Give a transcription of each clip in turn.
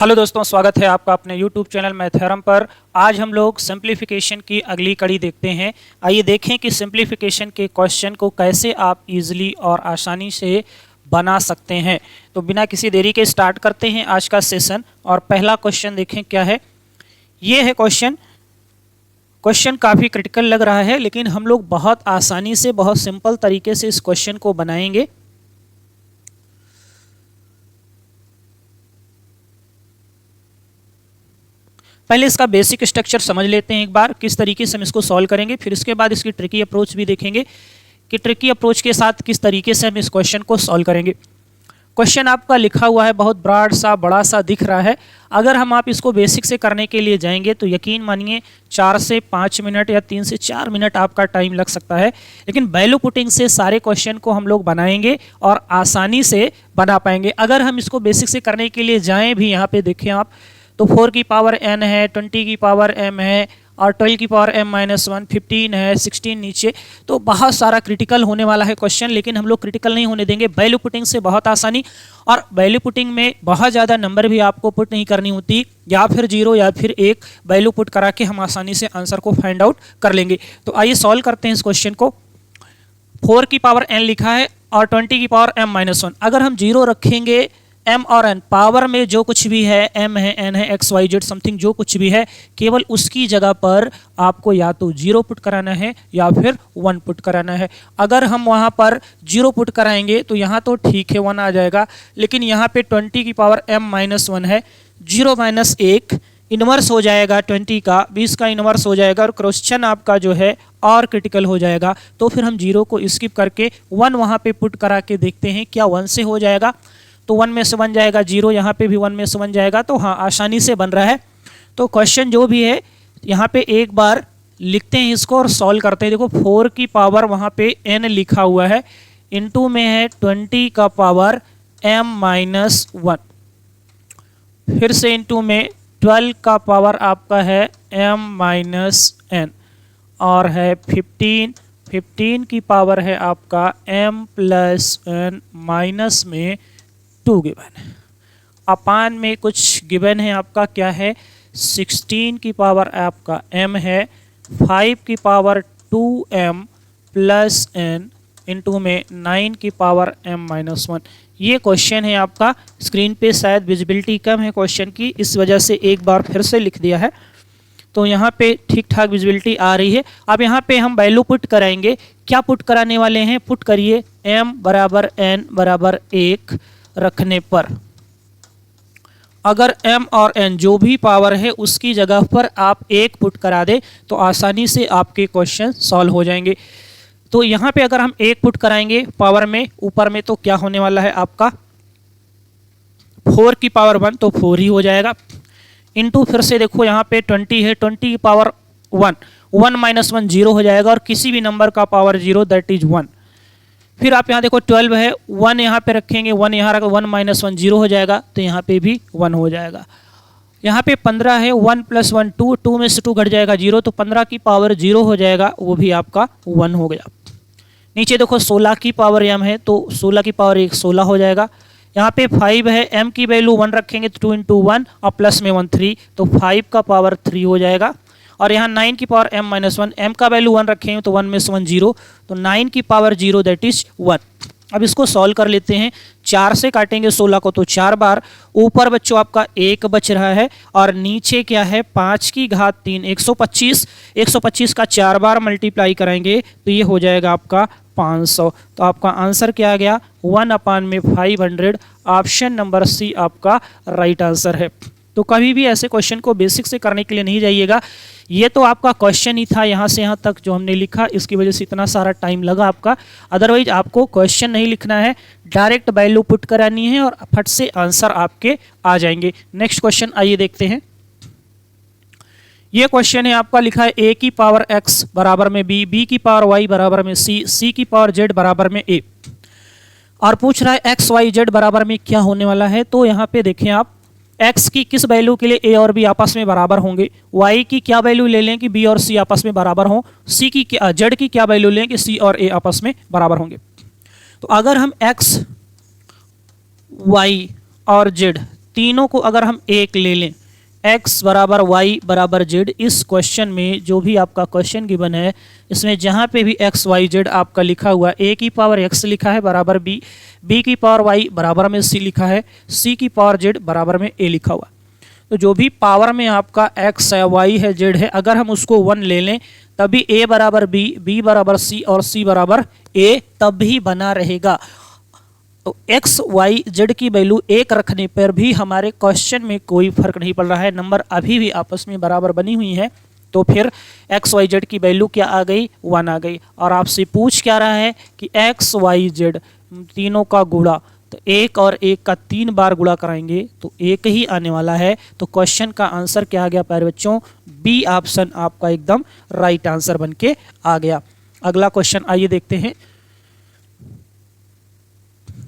Hello दोस्तों, स्वागत है आपका अपने YouTube चैनल मैथेरम पर। आज हम लोग सिंप्लीफिकेशन की अगली कड़ी देखते हैं। आइए देखें कि सिंप्लीफिकेशन के क्वेश्चन को कैसे आप इजीली और आसानी से बना सकते हैं। तो बिना किसी देरी के स्टार्ट करते हैं आज का सेशन। और पहला क्वेश्चन देखें क्या है। ये है क्वेश्चन काफ़ी क्रिटिकल लग रहा है, लेकिन हम लोग बहुत आसानी से, बहुत सिंपल तरीके से इस क्वेश्चन को बनाएंगे। पहले इसका बेसिक स्ट्रक्चर समझ लेते हैं एक बार, किस तरीके से हम इसको सॉल्व करेंगे। फिर इसके बाद इसकी ट्रिकी अप्रोच भी देखेंगे कि ट्रिकी अप्रोच के साथ किस तरीके से हम इस क्वेश्चन को सॉल्व करेंगे। क्वेश्चन आपका लिखा हुआ है, बहुत ब्रॉड सा, बड़ा सा दिख रहा है। अगर हम आप इसको बेसिक से करने के लिए जाएंगे तो यकीन मानिए 4 से 5 मिनट या 3 से 4 मिनट आपका टाइम लग सकता है। लेकिन वैल्यू पुटिंग से सारे क्वेश्चन को हम लोग बनाएंगे और आसानी से बना पाएंगे। अगर हम इसको बेसिक से करने के लिए जाएँ भी, यहाँ पे देखें आप, तो 4 की पावर n है, 20 की पावर m है और 12 की पावर m-1, 15 है, 16 नीचे। तो बहुत सारा क्रिटिकल होने वाला है क्वेश्चन, लेकिन हम लोग क्रिटिकल नहीं होने देंगे। वैल्यू पुटिंग से बहुत आसानी, और वैल्यू पुटिंग में बहुत ज़्यादा नंबर भी आपको पुट नहीं करनी होती, या फिर 0 या फिर 1 वैल्यू पुट करा के हम आसानी से आंसर को फाइंड आउट कर लेंगे। तो आइए सॉल्व करते हैं इस क्वेश्चन को। 4 की पावर n लिखा है और 20 की पावर m-1। अगर हम 0 रखेंगे, m और n पावर में जो कुछ भी है, m है, n है, x y z समथिंग जो कुछ भी है, केवल उसकी जगह पर आपको या तो 0 पुट कराना है या फिर 1 पुट कराना है। अगर हम वहाँ पर 0 पुट कराएंगे तो यहाँ तो ठीक है 1 आ जाएगा, लेकिन यहाँ पे 20 की पावर m-1 है, 0 माइनस 1 इनवर्स हो जाएगा 20 का, 20 का इनवर्स हो जाएगा और क्वेश्चन आपका जो है और क्रिटिकल हो जाएगा। तो फिर हम 0 को स्किप करके 1 वहाँ पे पुट करा के देखते हैं क्या 1 से हो जाएगा। तो 1 में से 1 जाएगा, 0 यहाँ पे भी 1 में से 1 जाएगा। तो हाँ, आसानी से बन रहा है। तो क्वेश्चन जो भी है यहाँ पे एक बार लिखते हैं इसको और सॉल्व करते हैं। देखो 4 की पावर वहाँ पे n लिखा हुआ है, इनटू में है 20 का पावर m-1, फिर से इनटू में 12 का पावर आपका है m-n, और है 15 की पावर है आपका m+n, माइनस में 2 गिवन, अपान में कुछ गिवन है आपका क्या है, 16 की पावर आपका m है, 5 की power 2m plus n, into में 9 की पावर m-1। ये क्वेश्चन है आपका। स्क्रीन पे शायद विजिबिलिटी कम है क्वेश्चन की, इस वजह से एक बार फिर से लिख दिया है। तो यहाँ पे ठीक ठाक विजिबिलिटी आ रही है। अब यहाँ पे हम वैल्यू पुट कराएंगे। क्या पुट कराने वाले हैं, पुट करिए m बराबर n बराबर 1 रखने पर, अगर m और n जो भी पावर है उसकी जगह पर आप 1 पुट करा दे तो आसानी से आपके क्वेश्चन सॉल्व हो जाएंगे। तो यहाँ पे अगर हम 1 पुट कराएंगे पावर में, ऊपर में, तो क्या होने वाला है आपका 4 की पावर 1, तो 4 ही हो जाएगा। इनटू फिर से देखो यहाँ पे 20 है, 20 की पावर 1, 1 माइनस 1 0 हो जाएगा, और किसी भी नंबर का पावर 0 दैट इज 1। फिर आप यहाँ देखो 12 है, 1 यहाँ पे रखेंगे, 1 यहाँ रख, 1 माइनस 1 0 हो जाएगा, तो यहाँ पे भी 1 हो जाएगा। यहाँ पे 15 है, 1 प्लस 1 2, 2 में से 2 घट जाएगा 0, तो 15 की पावर 0 हो जाएगा, वो भी आपका 1 हो गया। नीचे देखो 16 की पावर m है, तो 16 की पावर 1 16 हो जाएगा। यहाँ पे 5 है, m की वैल्यू 1 रखेंगे तो 2 इंटू 1 और प्लस में 1 3, तो 5 का पावर 3 हो जाएगा। और यहाँ 9 की पावर m-1, m का वैल्यू 1 रखेंगे तो 1 में से 1 0, तो 9 की पावर 0 दैट इज 1। अब इसको सॉल्व कर लेते हैं। 4 से काटेंगे 16 को तो 4 बार, ऊपर बच्चों आपका 1 बच रहा है, और नीचे क्या है 5 की घात 3 125, 125 का 4 बार मल्टीप्लाई कराएंगे तो ये हो जाएगा आपका 500। तो आपका आंसर क्या आ गया, 1/500। ऑप्शन नंबर सी आपका राइट आंसर है। तो कभी भी ऐसे क्वेश्चन को बेसिक से करने के लिए नहीं जाइएगा। ये तो आपका क्वेश्चन ही था, यहाँ से यहाँ तक जो हमने लिखा, इसकी वजह से इतना सारा टाइम लगा आपका। अदरवाइज आपको क्वेश्चन नहीं लिखना है, डायरेक्ट वैल्यू पुट करानी है और फट से आंसर आपके आ जाएंगे। नेक्स्ट क्वेश्चन आइए देखते हैं। ये क्वेश्चन है आपका, लिखा है a की पावर x बराबर में b, b की पावर y बराबर में c, c की पावर z बराबर में a, और पूछ रहा है x y z बराबर में क्या होने वाला है। तो यहाँ पे देखें आप, x की किस वैल्यू के लिए a और b आपस में बराबर होंगे, y की क्या वैल्यू ले लें कि b और c आपस में बराबर हों, c की क्या, z की क्या वैल्यू लें कि c और a आपस में बराबर होंगे। तो अगर हम x y और z तीनों को अगर हम एक ले लें, x बराबर y बराबर z, इस क्वेश्चन में जो भी आपका क्वेश्चन गिवन है इसमें जहाँ पे भी x y z आपका लिखा हुआ a की पावर x लिखा है बराबर b, b की पावर y बराबर में c लिखा है, c की पावर z बराबर में a लिखा हुआ। तो जो भी पावर में आपका x है, y है, z है, अगर हम उसको 1 ले लें तभी a बराबर b, b बराबर c और c बराबर a तब भी बना रहेगा। तो x y z की वैल्यू 1 रखने पर भी हमारे क्वेश्चन में कोई फर्क नहीं पड़ रहा है, नंबर अभी भी आपस में बराबर बनी हुई है। तो फिर x y z की वैल्यू क्या आ गई, 1 आ गई। और आपसे पूछ क्या रहा है कि x y z तीनों का गुणा, तो 1 और 1 का 3 बार गुणा कराएंगे तो 1 ही आने वाला है। तो क्वेश्चन का आंसर क्या आ गया प्यारे बच्चों, बी ऑप्शन आपका एकदम राइट आंसर बन के आ गया। अगला क्वेश्चन आइए देखते हैं।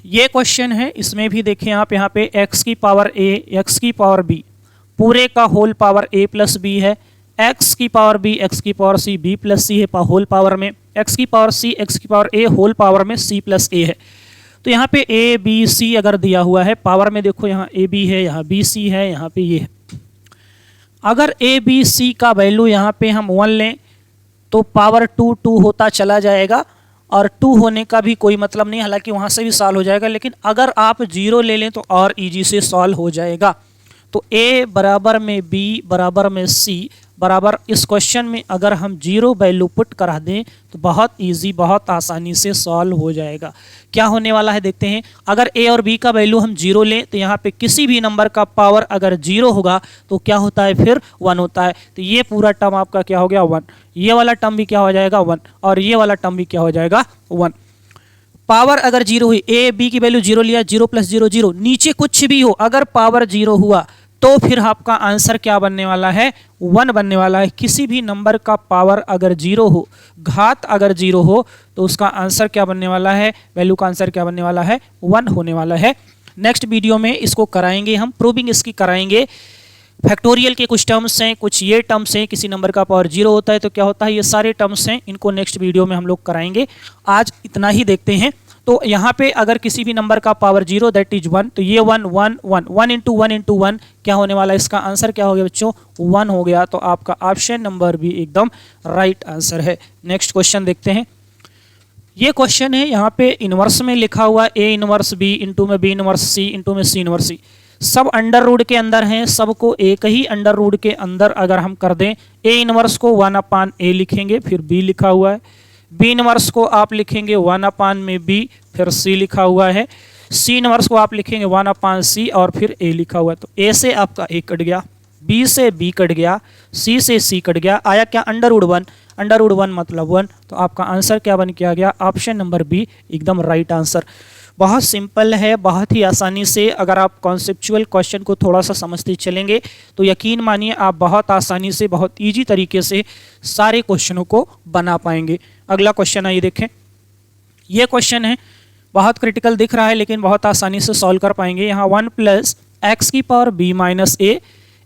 ये क्वेश्चन है, इसमें भी देखें आप, यहाँ पे x की पावर a, x की पावर b पूरे का whole power a plus b है, x की पावर b, x की power c, b plus c है होल पावर में, x की पावर c, x की पावर a होल पावर में c प्लस a है। तो यहाँ पे a b c अगर दिया हुआ है पावर में, देखो यहाँ a b है, यहाँ b c है, यहाँ पे ये है। अगर a b c का वैल्यू यहाँ पे हम 1 लें तो पावर 2 2 होता चला जाएगा और 2 होने का भी कोई मतलब नहीं, हालांकि वहाँ से भी सॉल्व हो जाएगा, लेकिन अगर आप 0 ले लें तो और इजी से सॉल्व हो जाएगा। तो a बराबर में b बराबर में c बराबर, इस क्वेश्चन में अगर हम 0 वैल्यू पुट करा दें तो बहुत इजी, बहुत आसानी से सॉल्व हो जाएगा। क्या होने वाला है देखते हैं। अगर a और b का वैल्यू हम 0 लें तो यहाँ पे किसी भी नंबर का पावर अगर 0 होगा तो क्या होता है, फिर 1 होता है। तो ये पूरा टर्म आपका क्या हो गया, 1। ये वाला टर्म भी क्या हो जाएगा, 1, और ये वाला टर्म भी क्या हो जाएगा, 1। पावर अगर 0 हुई, a b की वैल्यू 0 लिया, 0 प्लस 0 0, नीचे कुछ भी हो अगर पावर 0 हुआ तो फिर आपका आंसर क्या बनने वाला है, 1 बनने वाला है। किसी भी नंबर का पावर अगर 0 हो, घात अगर 0 हो तो उसका आंसर क्या बनने वाला है, वैल्यू का आंसर क्या बनने वाला है, 1 होने वाला है। नेक्स्ट वीडियो में इसको कराएंगे हम, प्रूविंग इसकी कराएंगे। फैक्टोरियल के कुछ टर्म्स हैं, कुछ ये टर्म्स हैं, किसी नंबर का पावर 0 होता है तो क्या होता है, ये सारे टर्म्स हैं, इनको नेक्स्ट वीडियो में हम लोग कराएंगे। आज इतना ही देखते हैं। तो यहाँ पे अगर किसी भी नंबर का पावर 0 दैट इज 1, तो ये 1 1 1 1 इंटू 1 इंटू 1 क्या होने वाला है, इसका आंसर क्या हो गया बच्चों, 1 हो गया। तो आपका ऑप्शन नंबर भी एकदम राइट आंसर है। नेक्स्ट क्वेश्चन देखते हैं। ये क्वेश्चन है, यहाँ पे इनवर्स में लिखा हुआ a इनवर्स b इंटू में b इनवर्स c इंटू में c इनवर्स c, सब अंडर रूट के अंदर हैं, सबको एक ही अंडर रूट के अंदर अगर हम कर दें, a इनवर्स को 1/a लिखेंगे, फिर b लिखा हुआ है, b इनवर्स को आप लिखेंगे 1/b, फिर c लिखा हुआ है, c इनवर्स को आप लिखेंगे 1/c और फिर a लिखा हुआ है। तो a से आपका a कट गया, b से b कट गया, c से c कट गया, आया क्या, अंडर रूट 1, अंडर रूट 1 मतलब 1। तो आपका आंसर क्या बन के आ गया, ऑप्शन नंबर बी एकदम राइट आंसर। बहुत सिंपल है, बहुत ही आसानी से अगर आप कॉन्सेप्चुअल क्वेश्चन को थोड़ा सा समझते चलेंगे तो यकीन मानिए आप बहुत आसानी से, बहुत इजी तरीके से सारे क्वेश्चनों को बना पाएंगे। अगला क्वेश्चन आइए देखें। ये क्वेश्चन है, बहुत क्रिटिकल दिख रहा है लेकिन बहुत आसानी से सॉल्व कर पाएंगे। यहाँ 1 प्लस एक्स की power b minus a,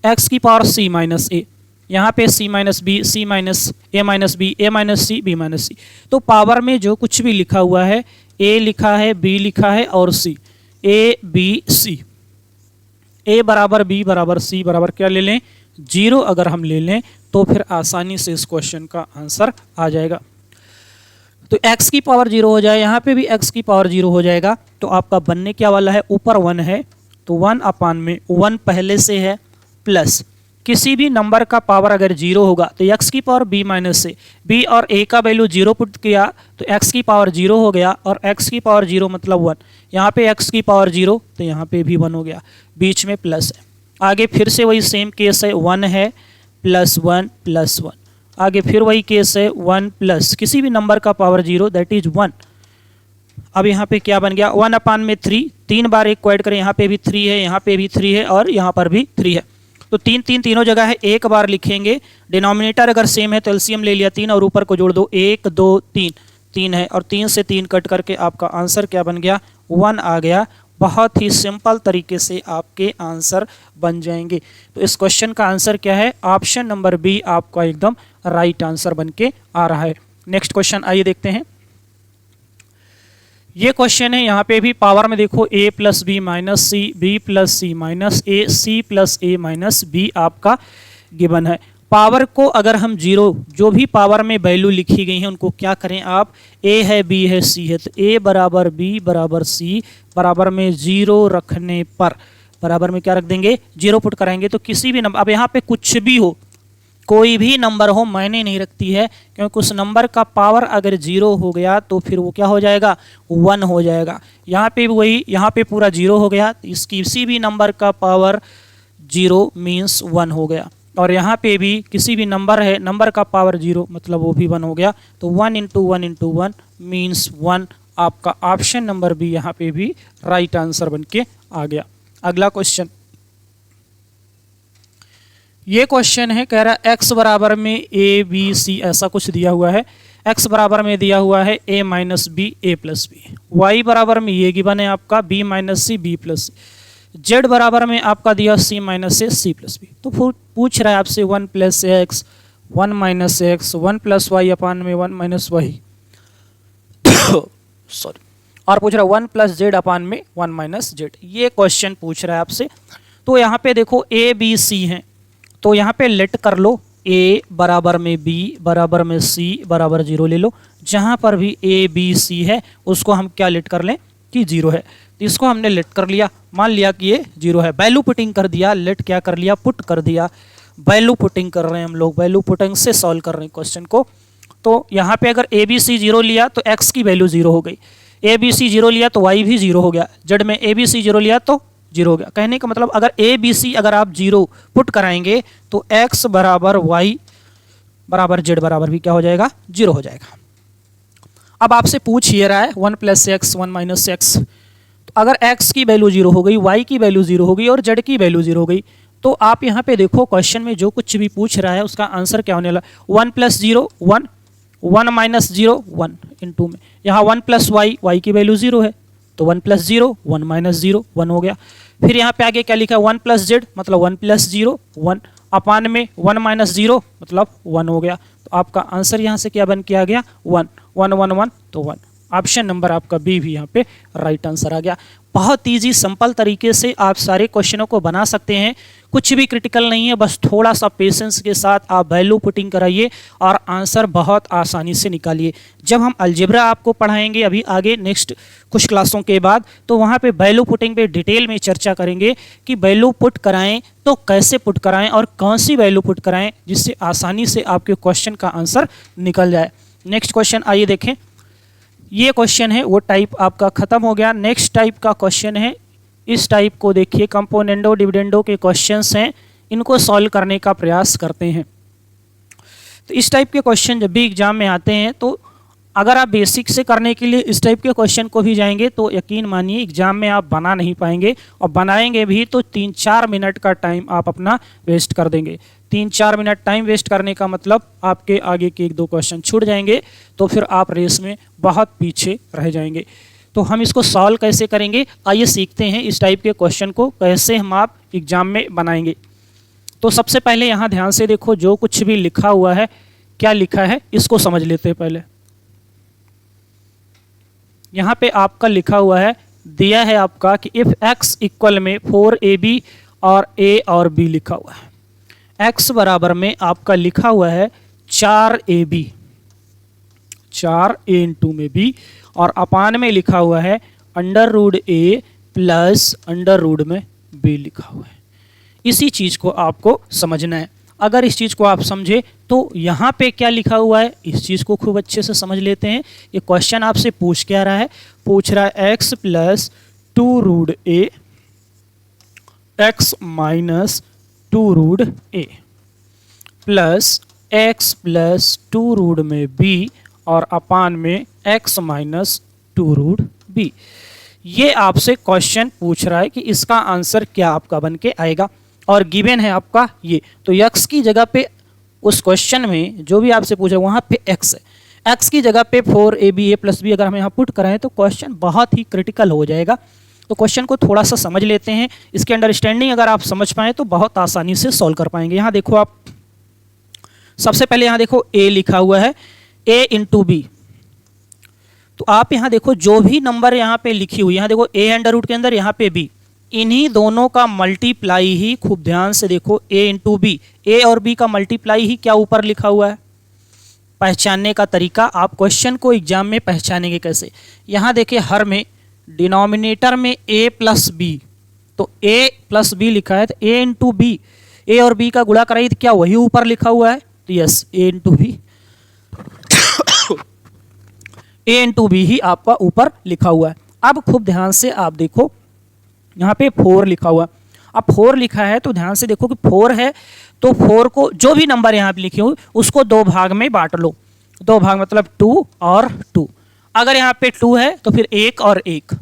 x की पावर c माइनस ए, यहाँ पे c minus b, c minus a minus b, a minus c, b minus c. तो पावर में जो कुछ भी लिखा हुआ है, a लिखा है, b लिखा है और c, a b c, a बराबर b बराबर c बराबर क्या ले लें, 0 अगर हम ले लें तो फिर आसानी से इस क्वेश्चन का आंसर आ जाएगा। तो x की पावर 0 हो जाए, यहाँ पे भी x की पावर 0 हो जाएगा। तो आपका बनने क्या वाला है, ऊपर 1 है तो 1 में 1 पहले से है, प्लस किसी भी नंबर का पावर अगर 0 होगा तो x की पावर b माइनस से, b और a का वैल्यू 0 पुट किया तो x की पावर 0 हो गया, और x की पावर 0 मतलब 1, यहाँ पे x की पावर 0 तो यहाँ पे भी 1 हो गया, बीच में प्लस है। आगे फिर से वही सेम केस है, 1 है प्लस 1 प्लस 1, आगे फिर वही केस है 1 प्लस किसी भी नंबर का पावर 0 दैट इज 1। अब यहाँ पे क्या बन गया, 1 में 3, 3 बार एक को ऐड करें, यहाँ पे भी 3 है, यहाँ पे भी 3 है और यहाँ पर भी 3 है। तो 3 3 तीनों जगह है, एक बार लिखेंगे। डिनोमिनेटर अगर सेम है तो एलसीएम ले लिया 3 और ऊपर को जोड़ दो, 1 2 3, 3 है और 3 से 3 कट करके आपका आंसर क्या बन गया, 1 आ गया। बहुत ही सिंपल तरीके से आपके आंसर बन जाएंगे। तो इस क्वेश्चन का आंसर क्या है, ऑप्शन नंबर बी आपका एकदम राइट आंसर बन के आ रहा है। नेक्स्ट क्वेश्चन आइए देखते हैं। ये क्वेश्चन है, यहाँ पे भी पावर में देखो a plus b minus c, b plus c minus a, c plus a minus b आपका गिवन है। पावर को अगर हम जीरो, जो भी पावर में वैल्यू लिखी गई है उनको क्या करें आप, a है b है c है, तो a बराबर b बराबर c बराबर में जीरो रखने पर बराबर में क्या रख देंगे, जीरो पुट कराएंगे तो किसी भी नंबर, अब यहाँ पे कुछ भी हो, कोई भी नंबर हो मायने नहीं रखती है, क्योंकि उस नंबर का पावर अगर जीरो हो गया तो फिर वो क्या हो जाएगा, 1 हो जाएगा। यहाँ पे भी वही, यहाँ पे पूरा जीरो हो गया, इस किसी भी नंबर का पावर जीरो मीन्स 1 हो गया, और यहाँ पे भी किसी भी नंबर है, नंबर का पावर जीरो मतलब वो भी 1 हो गया, तो 1 इंटू 1 इंटू 1 मीन्स 1। आपका ऑप्शन नंबर बी यहाँ पे भी राइट आंसर बन के आ गया। अगला क्वेश्चन, ये क्वेश्चन है, कह रहा है x बराबर में ए बी सी ऐसा कुछ दिया हुआ है, x बराबर में दिया हुआ है a minus b a plus b, y बराबर में ये गिवन है आपका b minus c b plus c, z बराबर में आपका दिया c माइनस से सी प्लस बी। तो पूछ रहा है आपसे 1 plus x 1 minus x 1 plus y upon में 1 माइनस वाई सॉरी, और पूछ रहा है 1 प्लस जेड अपान में 1 माइनस जेड। ये क्वेश्चन पूछ रहा है आपसे। तो यहाँ पे देखो ए बी सी है, तो यहाँ पे लेट कर लो, a बराबर में b बराबर में c बराबर 0 ले लो, जहाँ पर भी a b c है उसको हम क्या लेट कर लें कि 0 है, तो इसको हमने लेट कर लिया, मान लिया कि ये 0 है, वैल्यू पुटिंग कर दिया, लेट क्या कर लिया, पुट कर दिया, वैल्यू पुटिंग कर रहे हैं हम लोग, वैल्यू पुटिंग से सॉल्व कर रहे हैं क्वेश्चन को। तो यहाँ पे अगर a b c 0 लिया तो x की वैल्यू 0 हो गई, a b c 0 लिया तो y भी 0 हो गया, जेड में a b c 0 लिया तो 0 हो गया। कहने का मतलब अगर a b c अगर आप 0 पुट कराएंगे तो x बराबर y बराबर z बराबर भी क्या हो जाएगा, 0 हो जाएगा। अब आपसे पूछ ये रहा है 1 प्लस एक्स 1 माइनस एक्स, तो अगर x की वैल्यू 0 हो गई, y की वैल्यू 0 हो गई और z की वैल्यू 0 हो गई, तो आप यहाँ पे देखो क्वेश्चन में जो कुछ भी पूछ रहा है उसका आंसर क्या होने वाला, 1 प्लस 0 1, 1 माइनस 0 1 इंटू में यहाँ 1 प्लस वाई, वाई की वैल्यू 0 है तो 1 प्लस 0 1 माइनस 0 1 हो गया। फिर यहाँ पे आगे क्या लिखा है 1 प्लस जेड मतलब 1 प्लस 0 1 अपान में 1 माइनस 0 मतलब 1 हो गया। तो आपका आंसर यहाँ से क्या बन के आ गया 1 1 1 1 तो 1। ऑप्शन नंबर आपका बी भी यहाँ पे राइट आंसर आ गया। बहुत ईजी सिंपल तरीके से आप सारे क्वेश्चनों को बना सकते हैं, कुछ भी क्रिटिकल नहीं है, बस थोड़ा सा पेशेंस के साथ आप वैल्यू पुटिंग कराइए और आंसर बहुत आसानी से निकालिए। जब हम अलजेब्रा आपको पढ़ाएंगे अभी आगे नेक्स्ट कुछ क्लासों के बाद, तो वहाँ पे वैल्यू पुटिंग पे डिटेल में चर्चा करेंगे कि वैल्यू पुट कराएं तो कैसे पुट कराएं और कौन सी वैल्यू पुट कराएं जिससे आसानी से आपके क्वेश्चन का आंसर निकल जाए। नेक्स्ट क्वेश्चन आइए देखें। ये क्वेश्चन है वो टाइप आपका खत्म हो गया। नेक्स्ट टाइप का क्वेश्चन है, इस टाइप को देखिए, कंपोनेंडो डिविडेंडो के क्वेश्चंस हैं, इनको सॉल्व करने का प्रयास करते हैं। तो इस टाइप के क्वेश्चन जब भी एग्जाम में आते हैं तो अगर आप बेसिक से करने के लिए इस टाइप के क्वेश्चन को भी जाएंगे तो यकीन मानिए एग्जाम में आप बना नहीं पाएंगे, और बनाएंगे भी तो 3-4 मिनट का टाइम आप अपना वेस्ट कर देंगे। 3-4 मिनट टाइम वेस्ट करने का मतलब आपके आगे के 1-2 क्वेश्चन छूट जाएंगे, तो फिर आप रेस में बहुत पीछे रह जाएंगे। तो हम इसको सॉल्व कैसे करेंगे, आइए सीखते हैं इस टाइप के क्वेश्चन को कैसे हम आप एग्जाम में बनाएंगे। तो सबसे पहले यहाँ ध्यान से देखो, जो कुछ भी लिखा हुआ है, क्या लिखा है इसको समझ लेते हैं। पहले यहाँ पे आपका लिखा हुआ है, दिया है आपका कि इफ x इक्वल में 4ab और a और b लिखा हुआ है। x बराबर में आपका लिखा हुआ है 4ab, 4a इंटू में b, और अपान में लिखा हुआ है under root a plus under root में b लिखा हुआ है। इसी चीज़ को आपको समझना है। अगर इस चीज़ को आप समझे तो यहाँ पे क्या लिखा हुआ है इस चीज़ को खूब अच्छे से समझ लेते हैं। ये क्वेश्चन आपसे पूछ क्या रहा है, पूछ रहा है x plus 2 root a x minus 2 root a plus x plus 2 root में b और अपान में x माइनस 2 रूड b। ये आपसे क्वेश्चन पूछ रहा है कि इसका आंसर क्या आपका बन के आएगा, और गिवन है आपका ये। तो x की जगह पे उस क्वेश्चन में जो भी आपसे पूछा वहाँ पे x है, x की जगह पे 4ab a प्लस b अगर हम यहाँ पुट कराएं तो क्वेश्चन बहुत ही क्रिटिकल हो जाएगा। तो क्वेश्चन को थोड़ा सा समझ लेते हैं, इसके अंडरस्टैंडिंग अगर आप समझ पाएँ तो बहुत आसानी से सॉल्व कर पाएंगे। यहाँ देखो आप, सबसे पहले यहाँ देखो a लिखा हुआ है, a इंटू बी तो आप यहाँ देखो जो भी नंबर यहाँ पे लिखी हुई, यहाँ देखो a अंडर रूट के अंदर यहाँ पे b, इन्हीं दोनों का मल्टीप्लाई ही, खूब ध्यान से देखो, a इंटू बी, ए और b का मल्टीप्लाई ही क्या ऊपर लिखा हुआ है। पहचानने का तरीका, आप क्वेश्चन को एग्जाम में पहचानेंगे कैसे। यहाँ देखिए हर में डिनोमिनेटर में a प्लस बी, तो a प्लस बी लिखा है, तो a इंटू बी, ए और b का गुणा कराइए तो क्या वही ऊपर लिखा हुआ है, तो yes a into b, a into b ही आपका ऊपर लिखा हुआ है। अब खूब ध्यान से आप देखो यहाँ पे 4 लिखा हुआ है। अब 4 लिखा है तो ध्यान से देखो कि 4 है, तो 4 को जो भी नंबर यहाँ पे लिखे हुए उसको 2 भाग में बांट लो। 2 भाग मतलब 2 और 2। अगर यहाँ पे 2 है तो फिर 1 और 1,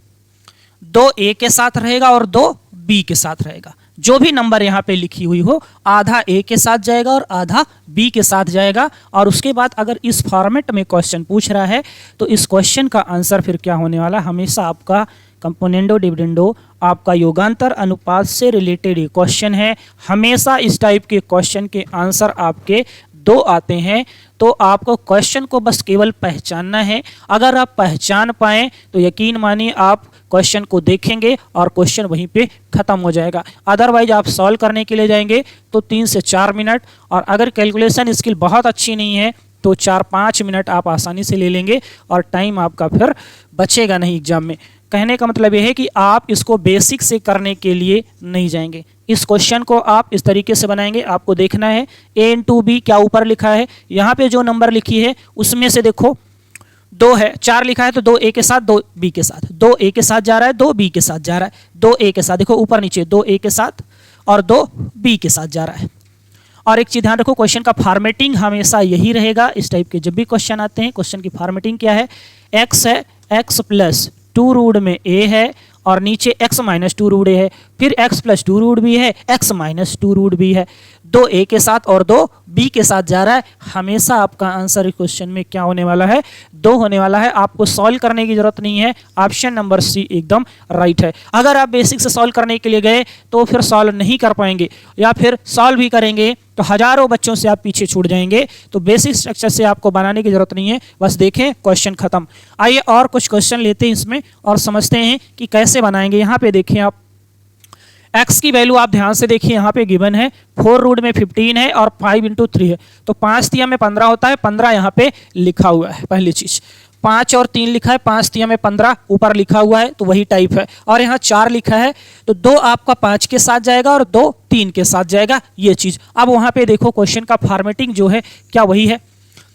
2 a के साथ रहेगा और 2 b के साथ रहेगा। जो भी नंबर यहाँ पे लिखी हुई हो आधा a के साथ जाएगा और आधा b के साथ जाएगा। और उसके बाद अगर इस फॉर्मेट में क्वेश्चन पूछ रहा है तो इस क्वेश्चन का आंसर फिर क्या होने वाला है, हमेशा आपका कंपोनेंडो डिविडेंडो, आपका योगांतर अनुपात से रिलेटेड ये क्वेश्चन है। हमेशा इस टाइप के क्वेश्चन के आंसर आपके 2 आते हैं। तो आपको क्वेश्चन को बस केवल पहचानना है। अगर आप पहचान पाएं तो यकीन मानिए आप क्वेश्चन को देखेंगे और क्वेश्चन वहीं पे ख़त्म हो जाएगा। अदरवाइज आप सॉल्व करने के लिए जाएंगे तो 3 से 4 मिनट, और अगर कैलकुलेशन स्किल बहुत अच्छी नहीं है तो 4-5 मिनट आप आसानी से ले लेंगे और टाइम आपका फिर बचेगा नहीं एग्जाम में। कहने का मतलब यह है कि आप इसको बेसिक से करने के लिए नहीं जाएंगे। इस क्वेश्चन को आप इस तरीके से बनाएंगे, आपको देखना है a इंटू बी क्या ऊपर लिखा है, यहाँ पे जो नंबर लिखी है उसमें से देखो 2 है, 4 लिखा है तो 2 a के साथ 2 b के साथ, 2 a के साथ जा रहा है 2 b के साथ जा रहा है, 2 a के साथ देखो ऊपर नीचे 2 a के साथ और 2 b के साथ जा रहा है। और एक चीज ध्यान रखो, क्वेश्चन का फॉर्मेटिंग हमेशा यही रहेगा। इस टाइप के जब भी क्वेश्चन आते हैं क्वेश्चन की फॉर्मेटिंग क्या है, x है, x प्लस 2 रूट में a है और नीचे x माइनस 2 रूट a है, फिर x प्लस 2 रूट b है, x माइनस 2 रूट b है, 2 a के साथ और 2 b के साथ जा रहा है। हमेशा आपका आंसर इस क्वेश्चन में क्या होने वाला है, 2 होने वाला है। आपको सॉल्व करने की जरूरत नहीं है, ऑप्शन नंबर सी एकदम राइट है। अगर आप बेसिक से सॉल्व करने के लिए गए तो फिर सॉल्व नहीं कर पाएंगे, या फिर सॉल्व भी करेंगे तो हजारों बच्चों से आप पीछे छूट जाएंगे। तो बेसिक स्ट्रक्चर से आपको बनाने की जरूरत नहीं है, बस देखें क्वेश्चन खत्म। आइए और कुछ क्वेश्चन लेते हैं इसमें और समझते हैं कि कैसे बनाएंगे। यहाँ पे देखें आप x की वैल्यू आप ध्यान से देखिए, यहाँ पे गिवन है 4 रूट में 15 है और 5 इंटू 3 है, तो 5 तिया में 15 होता है, 15 यहाँ पे लिखा हुआ है। पहली चीज 5 और 3 लिखा है, 5 तिया में 15 ऊपर लिखा हुआ है तो वही टाइप है। और यहाँ 4 लिखा है तो 2 आपका 5 के साथ जाएगा और 2 3 के साथ जाएगा, ये चीज। अब वहाँ पे देखो क्वेश्चन का फॉर्मेटिंग जो है क्या वही है।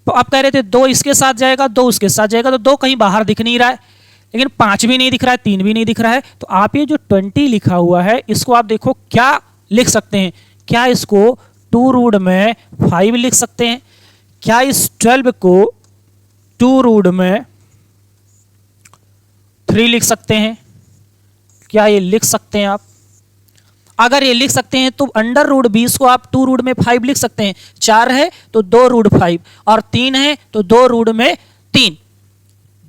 तो आप कह रहे थे 2 इसके साथ जाएगा 2 उसके साथ जाएगा, तो 2 कहीं बाहर दिख नहीं रहा है, लेकिन 5 भी नहीं दिख रहा है, 3 भी नहीं दिख रहा है। तो आप ये जो 20 लिखा हुआ है इसको आप देखो क्या लिख सकते हैं, क्या इसको 2 रूट में 5 लिख सकते हैं, क्या इस 12 को 2 रूट में 3 लिख सकते हैं, क्या ये लिख सकते हैं आप? अगर ये लिख सकते हैं तो अंडर रूट 20 को आप 2 रूट में 5 लिख सकते हैं। 4 है तो 2 रूट 5 और 3 है तो 2 रूट में 3,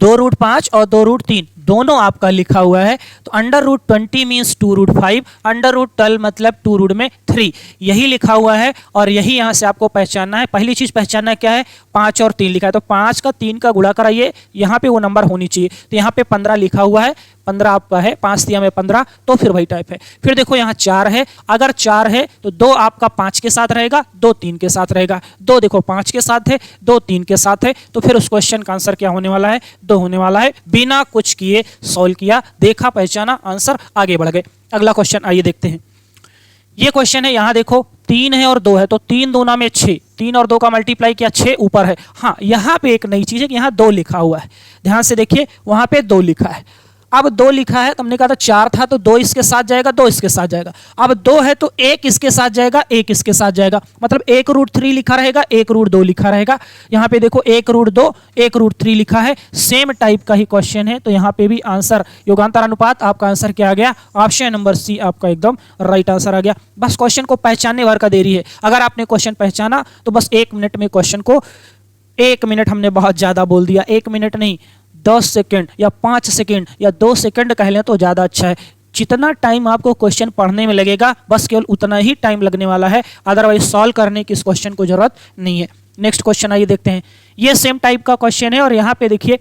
2 रूट 5 और 2 रूट 3 दोनों आपका लिखा हुआ है। तो under root 20 means 2 root 5, under root 12 मतलब 2 रूट में 3, यही लिखा हुआ है। और यही यहाँ से आपको पहचानना है। पहली चीज पहचानना क्या है, 5 और 3 लिखा है तो 5 का 3 का गुणा कराइए, यहाँ पे वो नंबर होनी चाहिए। तो यहाँ पे 15 लिखा हुआ है, 15 आपका है, 5 तिया में 15 तो फिर वही टाइप है। फिर देखो यहाँ 4 है, अगर 4 है तो 2 आपका 5 के साथ रहेगा, 2 3 के साथ रहेगा, 2 देखो 5 के साथ है, 2 3 के साथ है, तो फिर उस क्वेश्चन का आंसर क्या होने वाला है, 2 होने वाला है। बिना कुछ किए सॉल्व किया, देखा, पहचाना, आंसर, आगे बढ़ गए। अगला क्वेश्चन आइए देखते हैं। ये क्वेश्चन है, यहाँ देखो 3 है और 2 है तो 3 दूना में 6, 3 और 2 का मल्टीप्लाई किया 6 ऊपर है। हाँ यहाँ पे एक नई चीज है कि यहाँ 2 लिखा हुआ है, ध्यान से देखिए वहां पे 2 लिखा है। अब 2 लिखा है तो हमने कहा था 4 था तो 2 इसके साथ जाएगा, 2 इसके साथ जाएगा। अब 2 है तो 1 इसके साथ जाएगा, 1 इसके साथ जाएगा, मतलब 1 रूट 3 लिखा रहेगा, 1 रूट 2 लिखा रहेगा। यहाँ पे देखो 1 रूट 2, 1 रूट 3 लिखा है, सेम टाइप का ही क्वेश्चन है। तो यहाँ पे भी आंसर योगांतर अनुपात, आपका आंसर क्या आ गया, ऑप्शन नंबर सी आपका एकदम राइट आंसर आ गया। बस क्वेश्चन को पहचानने भर का देरी है। अगर आपने क्वेश्चन पहचाना तो बस 1 मिनट में क्वेश्चन को, 1 मिनट हमने बहुत ज्यादा बोल दिया, 1 मिनट नहीं 10 सेकेंड या 5 सेकेंड या 2 सेकेंड कह लें तो ज़्यादा अच्छा है। जितना टाइम आपको क्वेश्चन पढ़ने में लगेगा बस केवल उतना ही टाइम लगने वाला है, अदरवाइज सॉल्व करने की इस क्वेश्चन को जरूरत नहीं है। नेक्स्ट क्वेश्चन आइए देखते हैं। ये सेम टाइप का क्वेश्चन है और यहाँ पे देखिए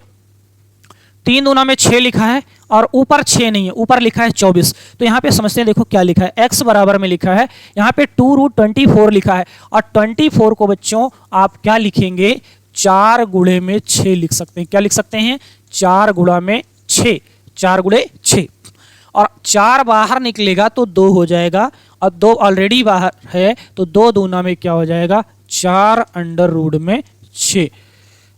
3 दूना में 6 लिखा है और ऊपर 6 नहीं है, ऊपर लिखा है 24। तो यहाँ पे समझते हैं, देखो क्या लिखा है, x बराबर में लिखा है यहाँ पे 2√24 लिखा है, और 24 को बच्चों आप क्या लिखेंगे, 4 गुणे में 6 लिख सकते हैं। क्या लिख सकते हैं, 4 गुणा में 6, 4 गुणे 6, और 4 बाहर निकलेगा तो 2 हो जाएगा, और 2 ऑलरेडी बाहर है तो 2 दूना में क्या हो जाएगा, 4 अंडर रूट में 6,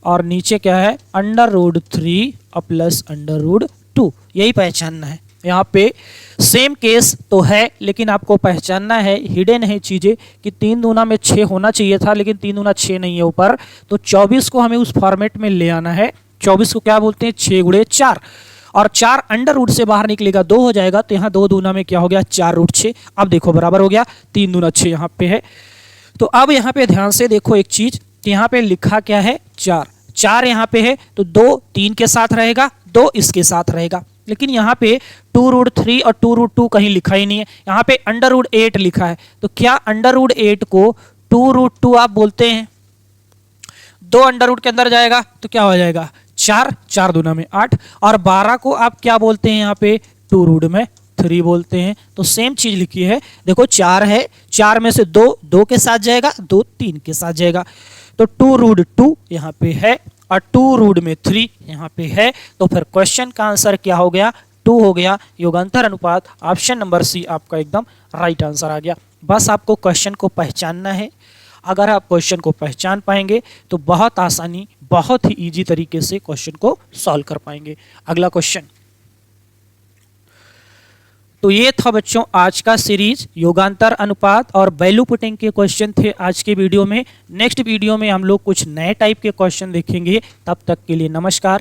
और नीचे क्या है, √3 प्लस √2। यही पहचानना है। यहाँ पे सेम केस तो है, लेकिन आपको पहचानना है, हिडन है चीज़ें, कि 3 दूना में 6 होना चाहिए था, लेकिन 3 दूना 6 नहीं है ऊपर, तो 24 को हमें उस फॉर्मेट में ले आना है। 24 को क्या बोलते हैं, 6 गुणे 4, और 4 अंडर रूट से बाहर निकलेगा 2 हो जाएगा, तो यहाँ 2 दूना में क्या हो गया, 4√6। अब देखो बराबर हो गया, 3 दूना 6 यहाँ पे है। तो अब यहाँ पे ध्यान से देखो एक चीज, यहाँ पे लिखा क्या है, 4, 4 यहाँ पे है, तो 2 3 के साथ रहेगा, 2 इसके साथ रहेगा, लेकिन यहाँ पे 2√3 और 2√2 कहीं लिखा ही नहीं है। यहाँ पे √8 लिखा है, तो क्या √8 को 2√2 आप बोलते हैं, 2 अंडर रूट के अंदर जाएगा तो क्या हो जाएगा, 4, 4 दूना में 8, और 12 को आप क्या बोलते हैं, यहाँ पे 2√3 बोलते हैं। तो सेम चीज लिखी है, देखो 4 है, 4 में से 2 2 के साथ जाएगा, 2 3 के साथ जाएगा, तो 2√2 यहाँ पे है, और 2√3 यहाँ पे है। तो फिर क्वेश्चन का आंसर क्या हो गया, 2 हो गया। योगांतर अनुपात ऑप्शन नंबर सी आपका एकदम राइट आंसर आ गया। बस आपको क्वेश्चन को पहचानना है। अगर आप क्वेश्चन को पहचान पाएंगे तो बहुत आसानी, बहुत ही इजी तरीके से क्वेश्चन को सॉल्व कर पाएंगे। अगला क्वेश्चन, तो ये था बच्चों आज का सीरीज, योगांतर अनुपात और वैल्यू पुटिंग के क्वेश्चन थे आज के वीडियो में। नेक्स्ट वीडियो में हम लोग कुछ नए टाइप के क्वेश्चन देखेंगे। तब तक के लिए नमस्कार।